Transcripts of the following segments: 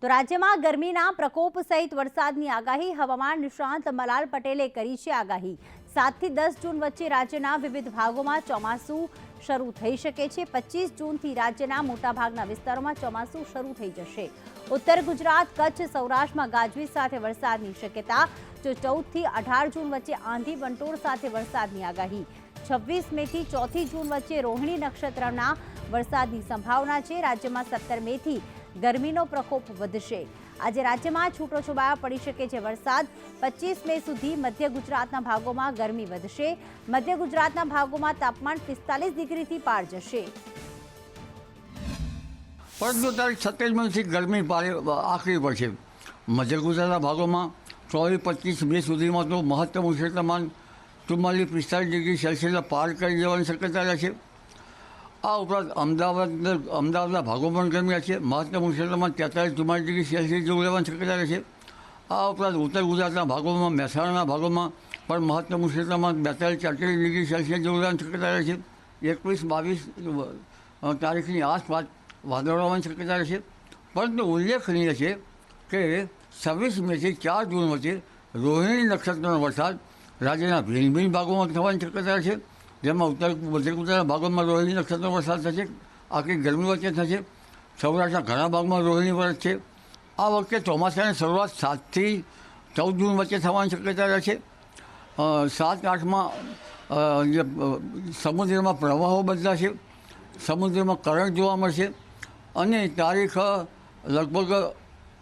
તો રાજ્યમાં ગરમીના પ્રકોપ સહિત વરસાદની આગાહી હવામાન નિષ્ણાંત મલાલ પટેલે કરી છે આગાહી 7 થી 10 જૂન વચ્ચે રાજ્યના વિવિધ ભાગોમાં ચોમાસું શરૂ થઈ શકે છે। 25 જૂનથી રાજ્યના મોટાભાગના વિસ્તારોમાં ચોમાસું શરૂ થઈ જશે। ઉત્તર ગુજરાત, કચ્છ, સૌરાષ્ટ્રમાં ગાજવીજ સાથે વરસાદની શક્યતા। જો 14 થી 18 જૂન વચ્ચે આંધી વંટોળ સાથે વરસાદની આગાહી। 26 મેથી 4 જૂન વચ્ચે રોહિણી નક્ષત્રના વરસાદની સંભાવના છે। રાજ્યમાં 17 મેથી ગરમીનો પ્રકોપ વધશે। આજે રાજ્યમાં છૂટોછવાયો પડી શકે છે વરસાદ। 25 મે સુધી મધ્ય ગુજરાતના ભાગોમાં ગરમી વધશે। મધ્ય ગુજરાતના ભાગોમાં તાપમાન 45 ડિગ્રીથી પાર જશે। પરંતુ તારીખ 27 મેથી ગરમી આખરી પડશે। મધ્ય ગુજરાતના ભાગોમાં 24-25 મે સુધીમાં તો મહત્તમ ઉષ્ણ તાપમાન 44-45 ડિગ્રી સેલ્સિયસના પાર કરી જવાની શક્યતા રહેશે। આ ઉપરાંત અમદાવાદના ભાગોમાં પણ ગરમી હશે। મહત્તમ ઉષ્ણ તાપમાન 43-44 ડિગ્રી સેલ્સિયસ જેવું રહેવાની શક્યતા રહેશે। આ ઉપરાંત ઉત્તર ગુજરાતના ભાગોમાં, મહેસાણાના ભાગોમાં પણ મહત્તમ ઉષ્ણ તાપમાન 42-43 ડિગ્રી સેલ્સિયસ જેવું રહેવાની શક્યતા રહેશે। 21-22 તારીખની આસપાસ વાદળો આવવાની શક્યતા રહેશે। પરંતુ ઉલ્લેખનીય છે કે 26 મેથી 4 જૂન વચ્ચે રોહિણી નક્ષત્રનો વરસાદ રાજ્યના ભિન્ન ભિન્ન ભાગોમાં થવાની શક્યતા રહેશે। જેમાં મધ્ય ગુજરાતના ભાગોમાં રોહિણી નક્ષત્રનો વરસાદ થશે। આખી ગરમી વચ્ચે થશે। સૌરાષ્ટ્રના ઘણા ભાગમાં રોહિણી વરસશે। આ વખતે ચોમાસાની શરૂઆત 7 થી 14 જૂન વચ્ચે થવાની શક્યતા રહેશે। 7-8માં જે સમુદ્રમાં પ્રવાહો બદલાશે। સમુદ્રમાં કરંટ જોવા મળશે અને તારીખ લગભગ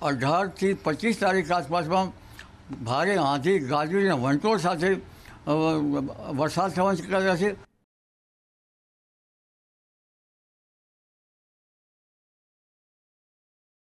18 થી 25 તારીખ આસપાસમાં ભારે આંધી, ગાજવીજ અને વંટોળ સાથે વરસાદ થવાની શક્યતા રહેશે।